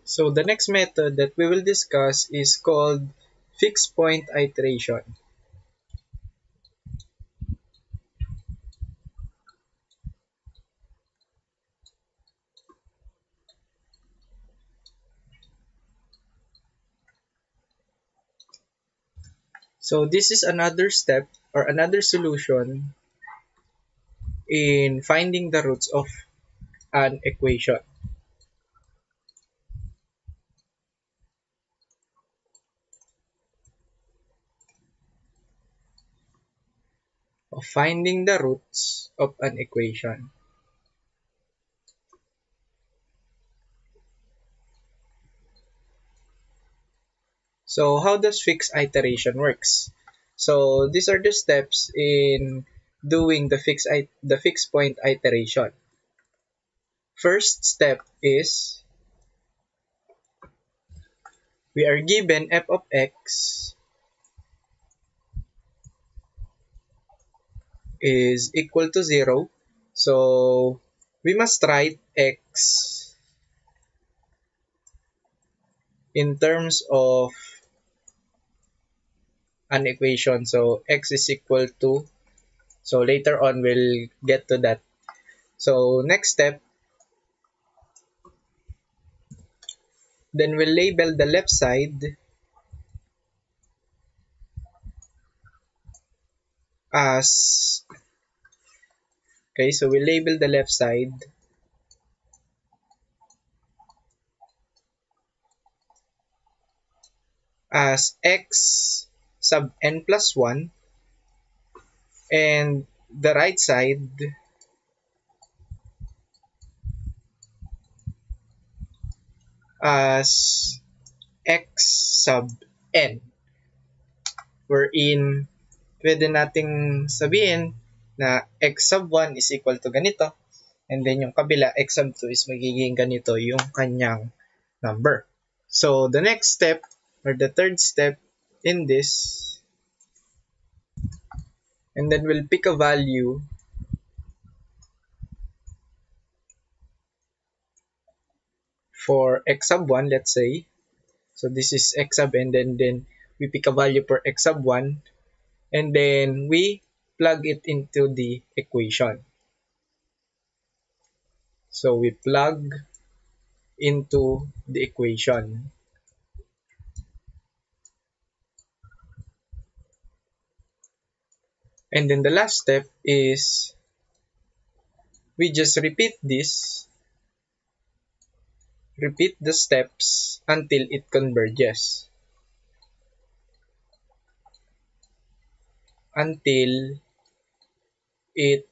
So the next method that we will discuss is called fixed point iteration. So this is another step or another solution in finding the roots of an equation. Of finding the roots of an equation. So how does fixed iteration works? So these are the steps in doing the fixed point iteration. First step is we are given f of x is equal to 0. So we must write x in terms of an equation. So x is equal to, so later on we'll get to that. So next step, then we'll label the left side as, okay, so we label the left side as x sub n plus 1 and the right side as x sub n, wherein pwede nating sabihin na x sub 1 is equal to ganito, and then yung kabila, x sub 2 is magiging ganito yung kanyang number. So the next step, or the third step in this, and then we'll pick a value for x sub 1, let's say. So this is x sub n, then we pick a value for x sub 1, and then we plug it into the equation. So we plug into the equation. And then the last step is we just repeat the steps until it converges. Until it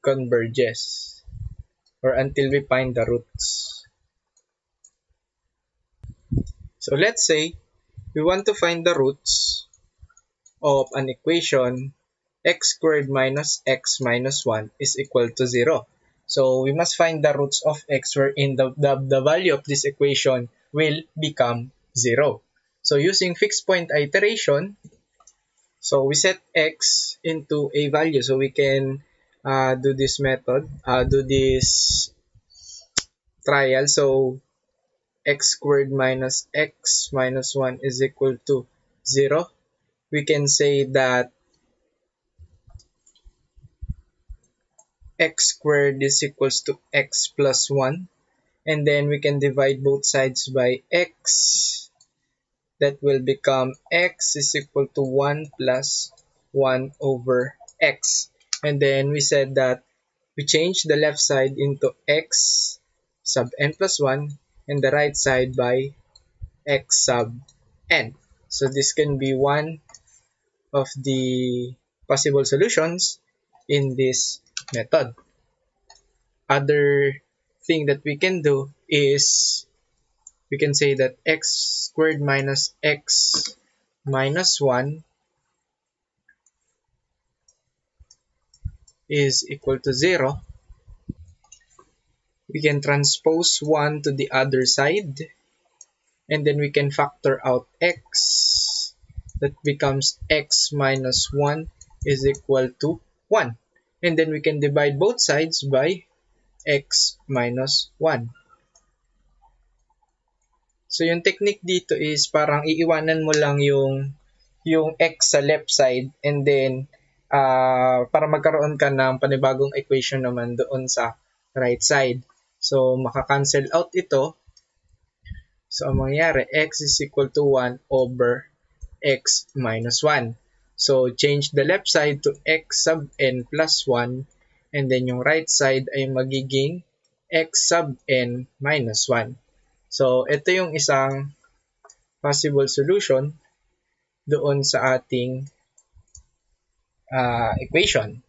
converges. Or until we find the roots. So let's say we want to find the roots of an equation x squared minus x minus 1 is equal to 0. So we must find the roots of x wherein the value of this equation will become 0. So using fixed point iteration, so we set x into a value. So we can do this method, do this trial. So x squared minus x minus 1 is equal to 0. We can say that x squared is equals to x plus 1, and then we can divide both sides by x. That will become x is equal to 1 plus 1 over x. And then we said that we change the left side into x sub n plus 1 and the right side by x sub n. So this can be one of the possible solutions in this method. Other thing that we can do is we can say that x squared minus x minus 1 is equal to 0. We can transpose 1 to the other side, and then we can factor out x. That becomes x minus 1 is equal to 1. And then we can divide both sides by x minus 1. So yung technique dito is parang iiwanan mo lang yung x sa left side and then para magkaroon ka ng panibagong equation naman doon sa right side. So maka-cancel out ito. So ang mangyayari, x is equal to 1 over x minus 1. So change the left side to x sub n plus 1 and then yung right side ay magiging x sub n minus 1. So ito yung isang possible solution doon sa ating equation.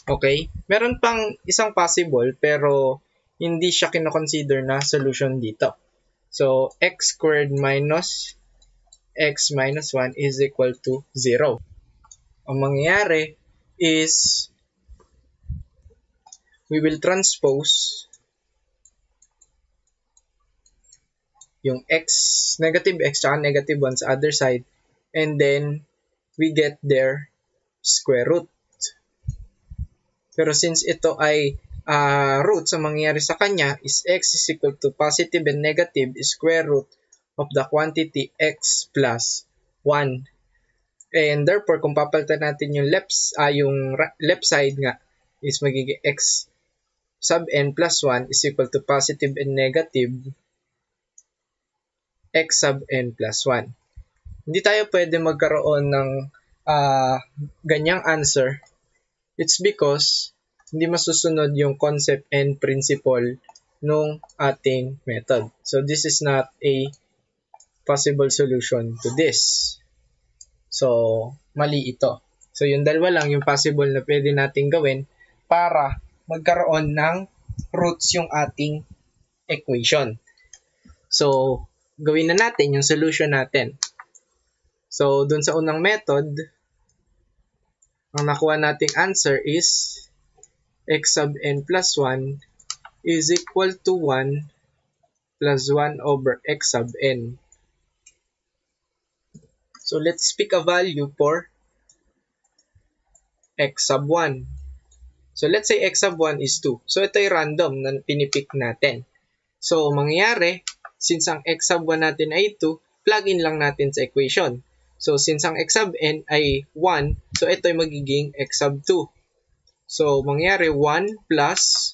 Okay? Meron pang isang possible pero hindi siya kinoconsider na solution dito. So, x squared minus x minus 1 is equal to 0. Ang mangyayari is we will transpose yung x, negative x, tsaka negative 1 sa other side and then we get their square root. Pero since ito ay root, ang mangyayari sa kanya is x is equal to positive and negative square root of the quantity x plus 1. And therefore, kung papalitan natin yung left side nga is magiging x sub n plus 1 is equal to positive and negative x sub n plus 1. Hindi tayo pwede magkaroon ng ganyang answer. It's because hindi masusunod yung concept and principle nung ating method. So this is not a possible solution to this. So mali ito. So yung dalawa lang yung possible na pwede nating gawin para magkaroon ng roots yung ating equation. So gawin na natin yung solution natin. So dun sa unang method, ang nakuha nating answer is x sub n plus 1 is equal to 1 plus 1 over x sub n. So let's pick a value for x sub 1. So let's say x sub 1 is 2. So ito ay random na pinipick natin. So mangyayari, since ang x sub 1 natin ay 2, plug in lang natin sa equation. So since ang x sub n ay 1, so ito ay magiging x sub 2. So mangyayari 1 plus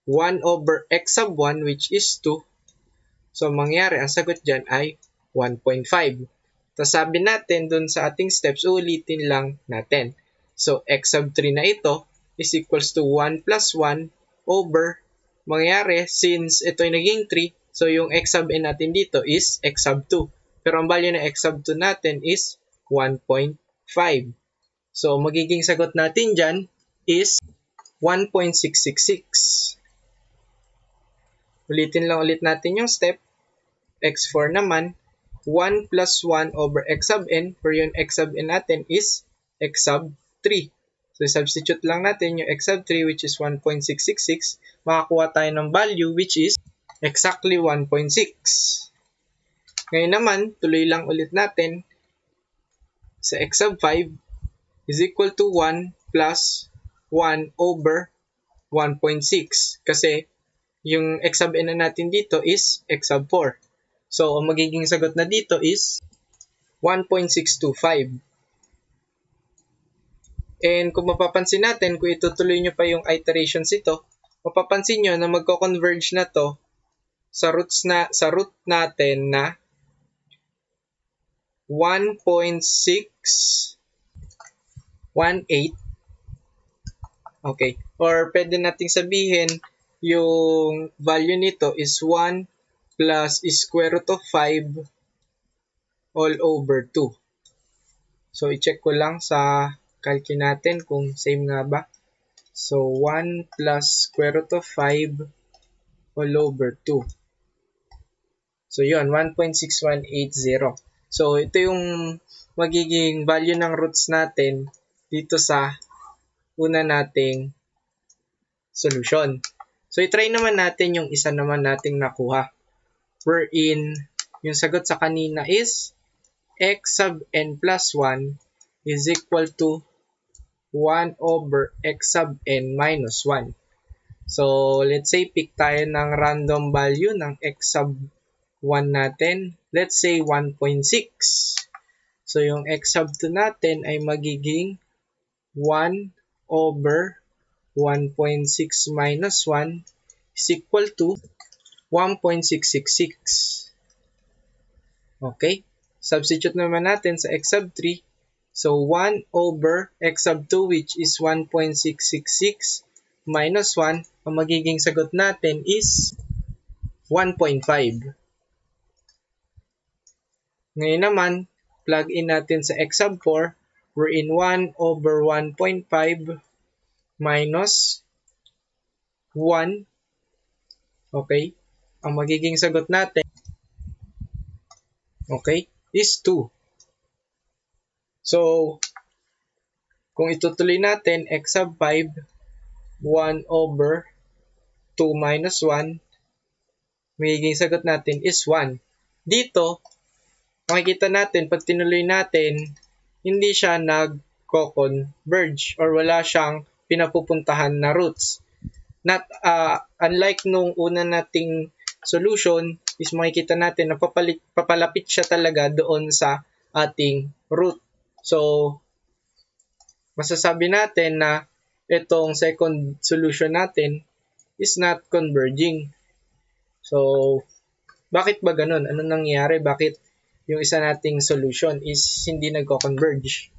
1 over x sub 1 which is 2. So mangyayari, ang sagot dyan ay 1.5. Tapos sabi natin dun sa ating steps, ulitin lang natin. So x sub 3 na ito is equals to 1 plus 1 over, mangyayari, since ito ay naging 3, so yung x sub n natin dito is x sub 2. Pero ang value ng x sub 2 natin is 1.5. So magiging sagot natin dyan is 1.666. Ulitin lang ulit natin yung step. x4 naman, 1 plus 1 over x sub n, pero yung x sub n natin is x sub 3. So substitute lang natin yung x sub 3 which is 1.666. Makakuha tayo ng value which is exactly 1.6. Ngayon naman, tuloy lang ulit natin sa x sub 5 is equal to 1 plus 1 over 1.6 kasi yung x sub n na natin dito is x sub 4. So, ang magiging sagot na dito is 1.625. And kung mapapansin natin, kung itutuloy nyo pa yung iterations ito, mapapansin nyo na magko-converge na to sa root natin na 1.618. Okay. Or pwede nating sabihin yung value nito is 1 plus square root of 5 all over 2. So, i-check ko lang sa calculate natin kung same nga ba. So, 1 plus square root of 5 all over 2. So, yun, 1.6180. So, ito yung magiging value ng roots natin dito sa una nating solution. So, i-try naman natin yung isa naman nating nakuha. Wherein, yung sagot sa kanina is x sub n plus 1 is equal to 1 over x sub n minus 1. So, let's say pick tayo ng random value ng x sub 1 natin. Let's say 1.6. So, yung x sub 2 natin ay magiging 1 over 1.6 minus 1 is equal to 1.666. Okay? Substitute naman natin sa x sub 3. So, 1 over x sub 2 which is 1.666 minus 1. Ang magiging sagot natin is 1.5. Ngayon naman, plug in natin sa x sub 4. We're in 1 over 1.5 minus 1. Okay? Ang magiging sagot natin, okay, is 2. So, kung itutuloy natin, x sub 5, 1 over 2 minus 1, magiging sagot natin is 1. Dito, makikita natin, pag tinuloy natin, hindi siya nag-converge or wala siyang pinapupuntahan na roots. Unlike nung una nating solution, is makikita natin na papalapit siya talaga doon sa ating root. So, masasabi natin na itong second solution natin is not converging. So, bakit ba ganun? Ano nangyayari? Bakit yung isa nating solution is hindi nagko-converge?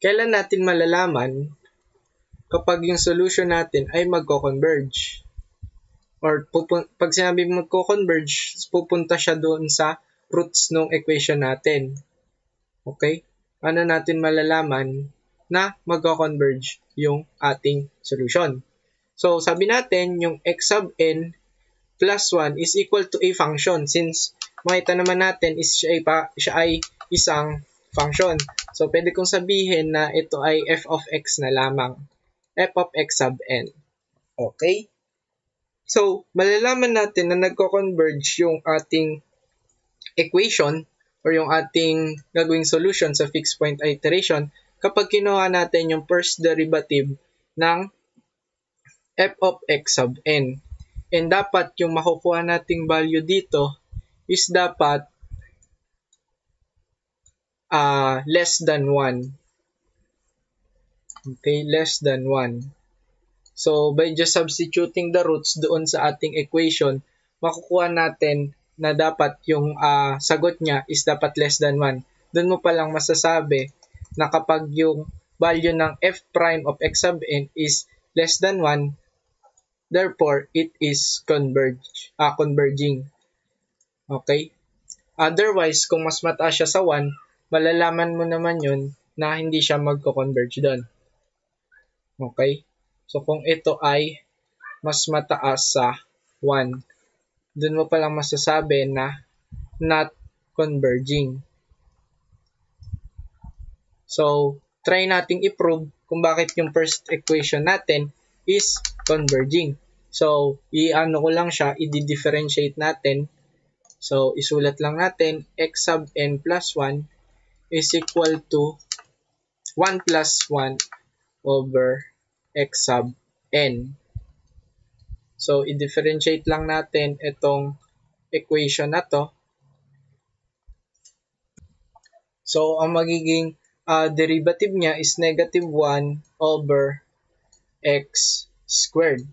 Kailan natin malalaman kapag yung solution natin ay magko-converge? Or pag sinabi magko-converge, pupunta siya doon sa roots ng equation natin. Okay? Ano natin malalaman na magko-converge yung ating solution? So, sabi natin, yung x sub n plus 1 is equal to a function. Since makita naman natin is siya ay isang function. So, pwede kong sabihin na ito ay f of x na lamang. F of x sub n. Okay? So, malalaman natin na nagko-converge yung ating equation or yung ating gagawing solution sa fixed point iteration kapag kinuha natin yung first derivative ng f of x sub n. And dapat yung makukuha nating value dito is dapat less than 1. Okay, less than 1. So, by just substituting the roots doon sa ating equation, makukuha natin na dapat yung sagot niya is dapat less than 1. Doon mo palang masasabi na kapag yung value ng f prime of x sub n is less than 1, therefore, it is converging. Okay? Otherwise, kung mas mataas siya sa 1, malalaman mo naman yun na hindi siya magko-converge doon. Okay? So, kung ito ay mas mataas sa 1, doon mo palang masasabi na not converging. So, try nating i-prove kung bakit yung first equation natin is converging. So, i-ano ko lang siya, i-differentiate natin. So, isulat lang natin, x sub n plus 1 is equal to 1 plus 1 over x sub n. So, i-differentiate lang natin itong equation na to. So, ang magiging derivative niya is negative 1 over x squared.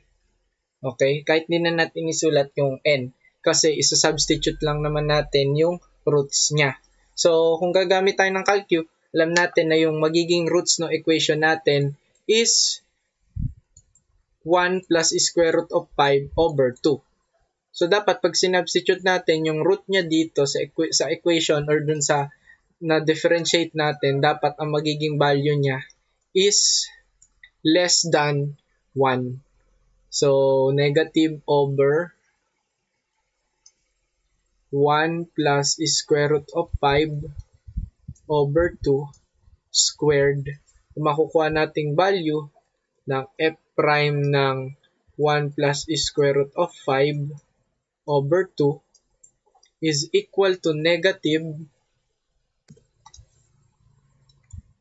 Okay? Kahit di na natin isulat yung n. Kasi isa-substitute lang naman natin yung roots niya. So, kung gagamit tayo ng calcu, alam natin na yung magiging roots ng equation natin is 1 plus square root of 5 over 2. So, dapat pag sinubstitute natin yung root niya dito sa equation or dun sa na-differentiate natin, dapat ang magiging value niya is less than 1. So, negative over 1 plus square root of 5 over 2 squared. Makukuha nating value ng f prime ng 1 plus square root of 5 over 2 is equal to negative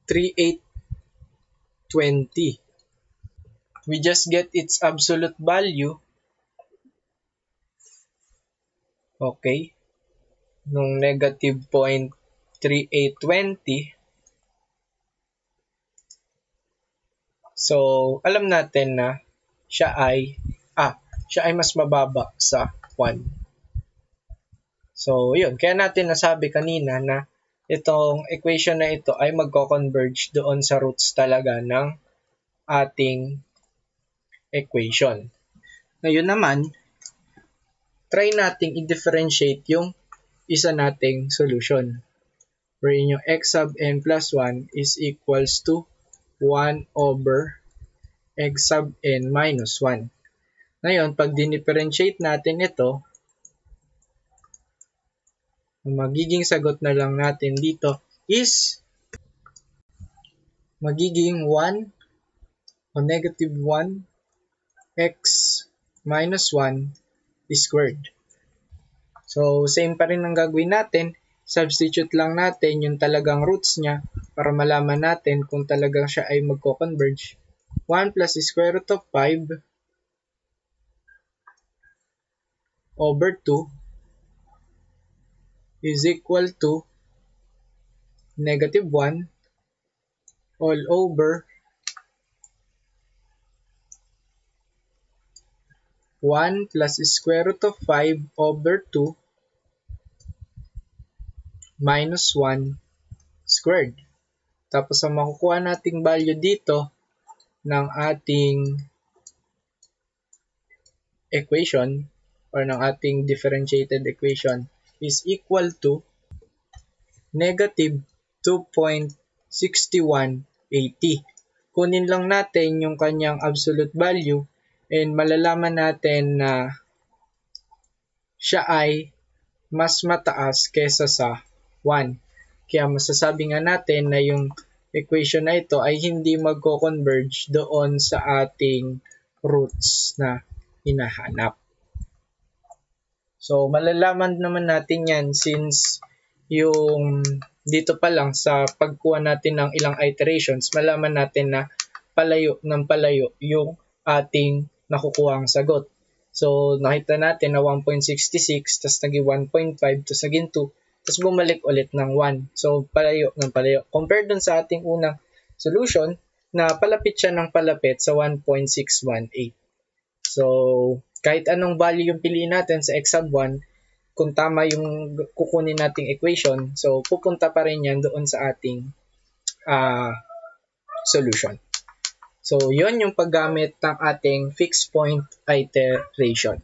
3820. We just get its absolute value Okay. Nung negative 0.3820. So, alam natin na siya ay mas mababa sa 1. So, yun. Kaya natin nasabi kanina na itong equation na ito ay magko-converge doon sa roots talaga ng ating equation. Ngayon naman, try nating i-differentiate yung isa nating solution. Wherein yung x sub n plus 1 is equals to 1 over x sub n minus 1. Ngayon, pag dinifferentiate natin ito, ang magiging sagot na lang natin dito is magiging 1 o negative 1 x minus 1 squared. So, same pa rin ang gagawin natin. Substitute lang natin yung talagang roots niya para malaman natin kung talagang siya ay magko-converge. 1 plus square root of 5 over 2 is equal to negative 1 all over 1 plus square root of 5 over 2 minus 1 squared. Tapos ang makukuha nating value dito ng ating equation or ng ating differentiated equation is equal to negative 2.6180. Kunin lang natin yung kanyang absolute value and malalaman natin na siya ay mas mataas kesa sa 1. Kaya masasabi nga natin na yung equation na ito ay hindi magko-converge doon sa ating roots na hinahanap. So, malalaman naman natin yan since yung dito pa lang sa pagkuha natin ng ilang iterations, malaman natin na palayo ng palayo yung ating nakukuhang sagot. So, nakita natin na 1.66, tapos naging 1.5, tapos naging 2, tapos bumalik ulit ng 1. So, palayo ng palayo. Compared dun sa ating unang solution, na palapit siya ng palapit sa 1.618. So, kahit anong value yung piliin natin sa x sub 1, kung tama yung kukunin nating equation, so pupunta pa rin yan doon sa ating solution. So, yun yung paggamit ng ating fixed point iteration.